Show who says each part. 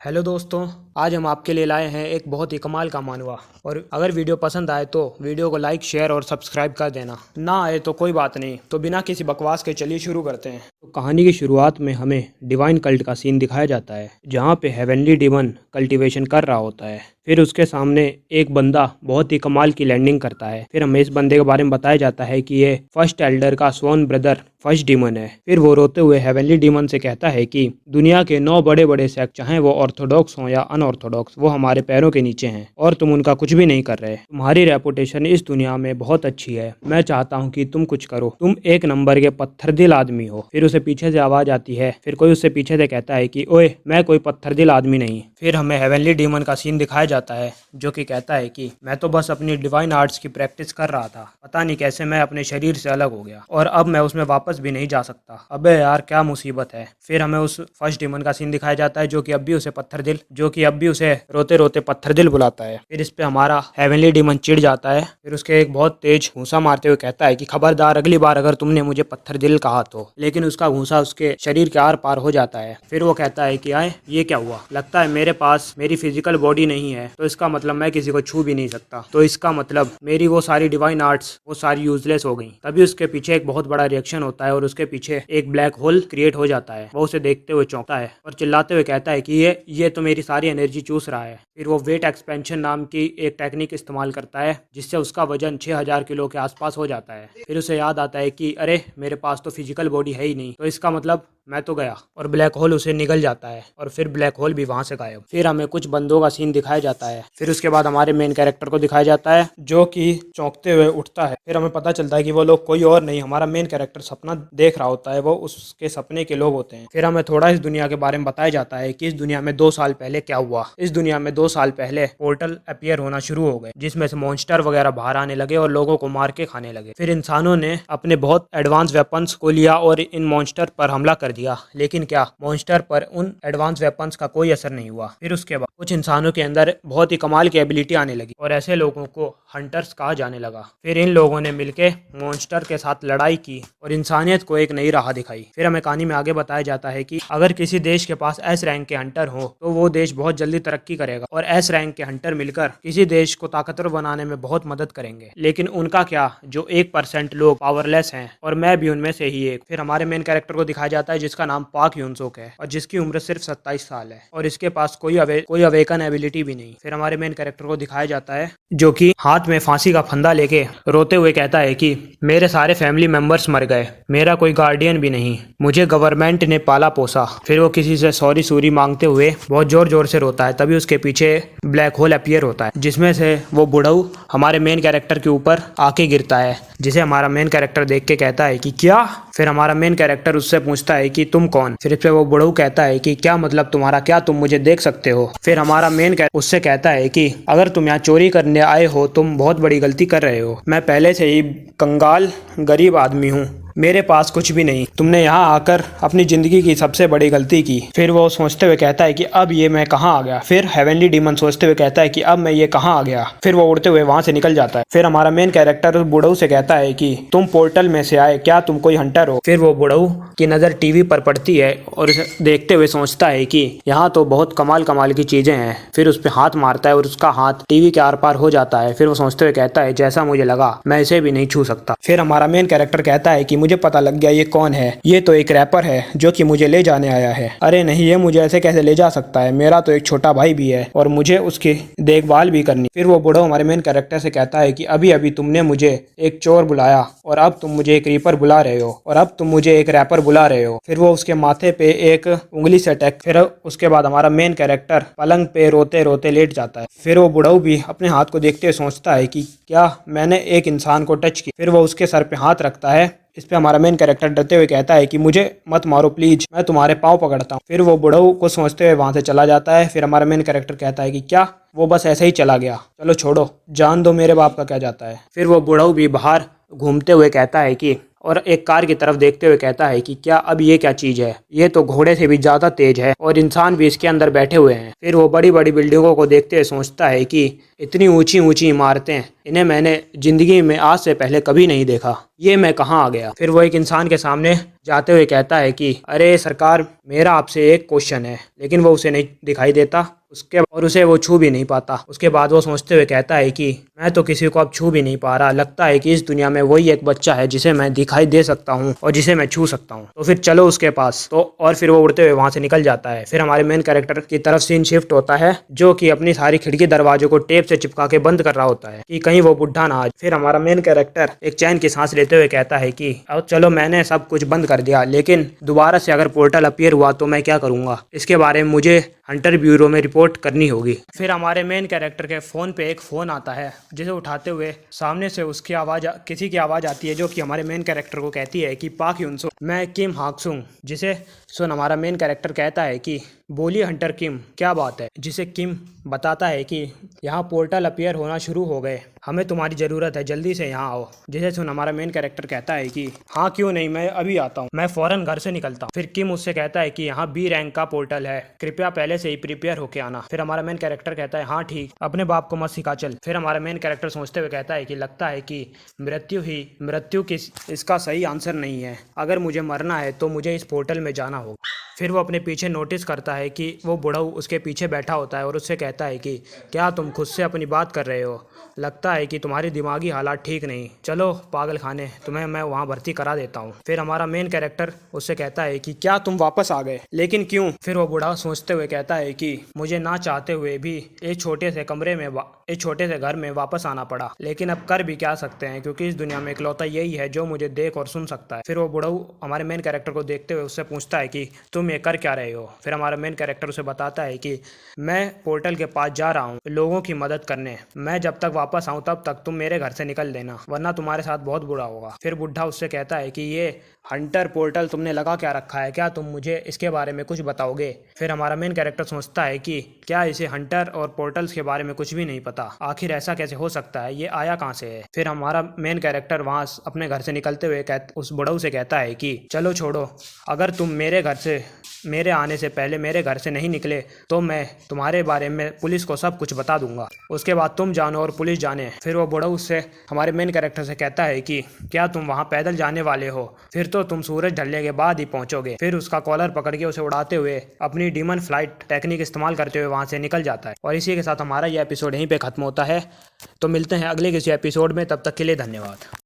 Speaker 1: Hello दोस्तों, आज हम आपके लिए लाए हैं एक बहुत ही कमाल का मानवा। और अगर वीडियो पसंद आए तो वीडियो को लाइक, शेयर और सब्सक्राइब कर देना। ना आए तो कोई बात नहीं। तो बिना किसी बकवास के चलिए शुरू करते हैं। तो कहानी की शुरुआत में हमें डिवाइन कल्ट का सीन दिखाया जाता है, जहाँ पे हेवनली डिमन कल्टीवेशन कर रहा होता है। फिर उसके सामने एक बंदा बहुत ही कमाल की लैंडिंग करता है। फिर हमें इस बंदे के बारे में बताया जाता है कि ये फर्स्ट एल्डर का स्वॉन ब्रदर फर्स्ट डीमन है। फिर वो रोते हुए हेवनली डीमन से कहता है कि दुनिया के 9 बड़े बड़े सेक्ट, चाहे वो ऑर्थोडॉक्स हों या अनऑर्थोडॉक्स, वो हमारे पैरों के नीचे हैं और तुम उनका कुछ भी नहीं कर रहे। तुम्हारी रेपुटेशन इस दुनिया में बहुत अच्छी है। मैं चाहता हूँ कि तुम कुछ करो। तुम एक नंबर के पत्थर दिल आदमी हो। फिर उसे पीछे से आवाज आती है। फिर कोई उससे पीछे से कहता है कि ओए, मैं कोई पत्थर दिल आदमी नहीं। फिर हमें हेवनली डीमन का सीन दिखाया जाता है, जो कि कहता है कि मैं तो बस अपनी डिवाइन आर्ट्स की प्रैक्टिस कर रहा था। पता नहीं कैसे मैं अपने शरीर से अलग हो गया और अब मैं उसमें वापस भी नहीं जा सकता। अबे यार, क्या मुसीबत है। फिर हमें उस फर्स्ट डीमन का सीन दिखाया जाता है, जो कि अब भी उसे रोते रोते पत्थर दिल बुलाता है। फिर इस पे हमारा हेवनली डीमन चिढ़ जाता है। फिर उसके एक बहुत तेज घूंसा मारते हुए कहता है कि खबरदार, अगली बार अगर तुमने मुझे पत्थर दिल कहा तो। लेकिन उसका घूंसा उसके शरीर के आर पार हो जाता है। फिर वो कहता है कि आए, ये क्या हुआ। लगता है मेरे पास मेरी फिजिकल बॉडी नहीं है, तो इसका मतलब मैं किसी को छू भी नहीं सकता। तो इसका मतलब मेरी वो सारी डिवाइन आर्ट्स वो सारी यूजलेस हो गई। तभी उसके पीछे एक बहुत बड़ा रिएक्शन होता है और उसके पीछे एक ब्लैक होल क्रिएट हो जाता है। वो उसे देखते हुए चौंकता है और चिल्लाते हुए कहता है कि ये तो मेरी सारी एनर्जी चूस रहा है। फिर वो वेट एक्सपेंशन नाम की एक टेक्निक इस्तेमाल करता है, जिससे उसका वजन 6000 किलो के आसपास हो जाता है। फिर उसे याद आता है कि अरे, मेरे पास तो फिजिकल बॉडी है ही नहीं, तो इसका मतलब मैं तो गया। और ब्लैक होल उसे निगल जाता है और फिर ब्लैक होल भी वहां से गायब। फिर हमें कुछ बंदों का सीन दिखाया जाता है। फिर उसके बाद हमारे मेन कैरेक्टर को दिखाया जाता है, जो कि चौंकते हुए उठता है। फिर हमें पता चलता है कि वो लोग कोई और नहीं, हमारा मेन कैरेक्टर सपना देख रहा होता है, वो उसके सपने के लोग होते हैं। फिर हमें थोड़ा इस दुनिया के बारे में बताया जाता है कि इस दुनिया में 2 साल पहले क्या हुआ। इस दुनिया में 2 साल पहले पोर्टल अपीयर होना शुरू हो गए, जिसमें से मॉन्स्टर वगैरह बाहर आने लगे और लोगों को मार के खाने लगे। फिर इंसानों ने अपने बहुत एडवांस वेपन्स को लिया और इन मॉन्स्टर पर हमला कर दिया। लेकिन क्या मॉन्स्टर पर उन एडवांस वेपन्स का कोई असर नहीं हुआ। फिर उसके बाद कुछ इंसानों के अंदर बहुत ही कमाल की एबिलिटी आने लगी और ऐसे लोगों को हंटर्स कहा जाने लगा। फिर इन लोगों ने मिलकर मॉन्स्टर के साथ लड़ाई की और इंसानियत को एक नई राह दिखाई। फिर हमें कहानी में आगे बताया जाता है कि अगर किसी देश के पास एस रैंक के हंटर हो तो वो देश बहुत जल्दी तरक्की करेगा और एस रैंक के हंटर मिलकर किसी देश को ताकतवर बनाने में बहुत मदद करेंगे। लेकिन उनका क्या, जो 1% लोग पावरलेस हैं, और मैं भी उनमें से ही एक। फिर हमारे मेन कैरेक्टर को दिखाया जाता है, जिसका नाम पाक यूनसुक है और जिसकी उम्र सिर्फ 27 साल है और इसके पास कोई अवेकन एबिलिटी भी नहीं। फिर हमारे मेन कैरेक्टर को दिखाया जाता है, जो कि हाथ में फांसी का फंदा लेके रोते हुए कहता है कि मेरे सारे फैमिली मेंबर्स मर गए, मेरा कोई गार्डियन भी नहीं, मुझे गवर्नमेंट ने पाला पोसा। फिर वो किसी से सॉरी सूरी मांगते हुए बहुत जोर जोर से रोता है। तभी उसके पीछे ब्लैक होल अपीयर होता है, जिसमें से वो बुढ़ऊ हमारे मेन कैरेक्टर के ऊपर आके गिरता है, जिसे हमारा मेन कैरेक्टर देख के कहता है कि क्या। फिर हमारा मेन कैरेक्टर उससे पूछता है कि तुम कौन। फिर इस पे वो बुढ़ऊ कहता है कि क्या मतलब तुम्हारा, क्या तुम मुझे देख सकते हो। फिर हमारा मेन कैरेक्टर उससे कहता है कि अगर तुम यहाँ चोरी करने आए हो तुम बहुत बड़ी गलती कर रहे हो। मैं पहले से ही कंगाल गरीब आदमी हूँ, मेरे पास कुछ भी नहीं, तुमने यहाँ आकर अपनी जिंदगी की सबसे बड़ी गलती की। फिर वो सोचते हुए कहता है कि अब ये मैं कहाँ आ गया। फिर हेवनली डीमन सोचते हुए कहता है कि अब मैं ये कहाँ आ गया। फिर वो उड़ते हुए वहां से निकल जाता है। फिर हमारा मेन कैरेक्टर उस बुढ़ऊ से कहता है कि तुम पोर्टल में से आए, क्या तुम कोई हंटर हो। फिर वो बुढ़ऊ की नज़र टीवी पर पड़ती है और उसे देखते हुए सोचता है कि यहाँ तो बहुत कमाल कमाल की चीजें हैं। फिर उस पर हाथ मारता है और उसका हाथ टीवी के आर पार हो जाता है। फिर वो सोचते हुए कहता है, जैसा मुझे लगा मैं इसे भी नहीं छू सकता। फिर हमारा मेन कैरेक्टर कहता है कि मुझे पता लग गया ये कौन है, ये तो एक रैपर है जो कि मुझे ले जाने आया है। अरे नहीं, ये मुझे ऐसे कैसे ले जा सकता है, मेरा तो एक छोटा भाई भी है और मुझे उसकी देखभाल भी करनी। फिर वो बूढ़ा हमारे मेन कैरेक्टर से कहता है कि अभी अभी तुमने मुझे एक चोर बुलाया और अब तुम मुझे एक रीपर बुला रहे हो और अब तुम मुझे एक रैपर बुला रहे हो। फिर वो उसके माथे पे एक उंगली से अटैक। फिर उसके बाद हमारा मेन कैरेक्टर पलंग पे रोते रोते लेट जाता है। फिर वो बुढ़ऊ भी अपने हाथ को देखते हुए सोचता है कि क्या मैंने एक इंसान को टच किया। फिर वो उसके सर पे हाथ रखता है। इस पे हमारा मेन कैरेक्टर डरते हुए कहता है कि मुझे मत मारो प्लीज, मैं तुम्हारे पाँव पकड़ता हूँ। फिर वो बुढ़ऊ को सोचते हुए वहां से चला जाता है। फिर हमारा मेन कैरेक्टर कहता है कि क्या, वो बस ऐसे ही चला गया, चलो छोड़ो, जान दो, मेरे बाप का क्या जाता है। फिर वो बुढ़ऊ भी बाहर घूमते हुए कहता है कि, और एक कार की तरफ देखते हुए कहता है कि क्या अब ये क्या चीज़ है, ये तो घोड़े से भी ज़्यादा तेज है और इंसान भी इसके अंदर बैठे हुए हैं। फिर वो बड़ी बड़ी बिल्डिंगों को देखते हुए सोचता है कि इतनी ऊंची ऊंची इमारतें, इन्हें मैंने ज़िंदगी में आज से पहले कभी नहीं देखा। ये मैं कहाँ आ गया। फिर वो एक इंसान के सामने जाते हुए कहता है कि अरे सरकार, मेरा आपसे एक क्वेश्चन है, लेकिन वो उसे नहीं दिखाई देता उसे वो छू भी नहीं पाता। उसके बाद वो सोचते हुए कहता है कि मैं तो किसी को अब छू भी नहीं पा रहा, लगता है कि इस दुनिया में वही एक बच्चा है जिसे मैं दिखाई दे सकता हूँ और जिसे मैं छू सकता हूँ, तो फिर चलो उसके पास। तो और फिर वो उड़ते हुए वहां से निकल जाता है। फिर हमारे मेन कैरेक्टर की तरफ सीन शिफ्ट होता है, जो कि अपनी सारी खिड़की दरवाजों को टेप से चिपका के बंद कर रहा होता है कि कहीं वो बुढ़ा ना आ जाए। फिर हमारा मेन कैरेक्टर एक चैन की सांस लेते हुए कहता है कि अब चलो मैंने सब कुछ बंद कर दिया, लेकिन दोबारा से अगर पोर्टल अपीयर हुआ तो मैं क्या करूंगा, इसके बारे में मुझे हंटर ब्यूरो में रिपोर्ट करनी होगी। फिर हमारे मेन कैरेक्टर के फ़ोन पे एक फ़ोन आता है, जिसे उठाते हुए सामने से उसकी किसी की आवाज़ आती है, जो कि हमारे मेन कैरेक्टर को कहती है कि पाक यून सो, मैं किम हाक्सुंग। जिसे सुन हमारा मेन कैरेक्टर कहता है कि बोलिए हंटर किम, क्या बात है। जिसे किम बताता है कि यहाँ पोर्टल अपीयर होना शुरू हो गए, हमें तुम्हारी ज़रूरत है, जल्दी से यहाँ आओ। जिसे सुन हमारा मेन कैरेक्टर कहता है कि हाँ क्यों नहीं, मैं अभी आता हूँ, मैं फ़ौरन घर से निकलता हूँ। फिर किम उससे कहता है कि यहाँ बी रैंक का पोर्टल है, कृपया पहले से ही प्रिपेयर होके आना। फिर हमारा मेन कैरेक्टर कहता है हाँ ठीक, अपने बाप को मत सिखा चल। फिर हमारा मेन कैरेक्टर सोचते हुए कहता है कि लगता है कि मृत्यु की इसका सही आंसर नहीं है, अगर मुझे मरना है तो मुझे इस पोर्टल में जाना होगा। फिर वो अपने पीछे नोटिस करता है कि वो बुढ़ऊ उसके पीछे बैठा होता है और उससे कहता है कि क्या तुम खुद से अपनी बात कर रहे हो, लगता है कि तुम्हारी दिमागी हालात ठीक नहीं, चलो पागल खाने, तुम्हें मैं वहाँ भर्ती करा देता हूँ। फिर हमारा मेन कैरेक्टर उससे कहता है कि क्या तुम वापस आ गए, लेकिन क्यों। फिर वो बूढ़ा सोचते हुए कहता है कि मुझे ना चाहते हुए भी एक छोटे से घर में वापस आना पड़ा, लेकिन अब कर भी क्या सकते हैं, क्योंकि इस दुनिया में इकलौता यही है जो मुझे देख और सुन सकता है। फिर वो बूढ़ऊ हमारे मेन कैरेक्टर को देखते हुए उससे पूछता है कि तुम ये कर क्या रहे हो। फिर हमारा मेन कैरेक्टर उसे बताता है कि मैं पोर्टल के पास जा रहा हूँ लोगों की मदद करने, मैं जब तक वापस आऊँ तब तक तुम मेरे घर से निकल देना, वरना तुम्हारे साथ बहुत बुरा होगा। फिर बुढ़ा उससे कहता है कि ये हंटर पोर्टल तुमने लगा क्या रखा है, क्या तुम मुझे इसके बारे में कुछ बताओगे। फिर हमारा मेन कैरेक्टर सोचता है कि क्या इसे हंटर और पोर्टल्स के बारे में कुछ भी नहीं पता, आखिर ऐसा कैसे हो सकता है, ये आया कहाँ से है। फिर हमारा मेन कैरेक्टर वहाँ अपने घर से निकलते हुए उस बुढ़ऊ से कहता है कि चलो छोड़ो, अगर तुम मेरे आने से पहले मेरे घर से नहीं निकले तो मैं तुम्हारे बारे में पुलिस को सब कुछ बता दूंगा, उसके बाद तुम जानो और पुलिस जाने। फिर वो बुढ़ऊ उससे हमारे मेन कैरेक्टर से कहता है कि क्या तुम वहाँ पैदल जाने वाले हो, फिर तो तुम सूरज ढलने के बाद ही पहुंचोगे। फिर उसका कॉलर पकड़ के उसे उड़ाते हुए अपनी डीमन फ्लाइट टेक्निक इस्तेमाल करते हुए वहाँ से निकल जाता है। और इसी के साथ हमारा यह एपिसोड यहीं पे खत्म होता है। तो मिलते हैं अगले किसी एपिसोड में, तब तक के लिए धन्यवाद।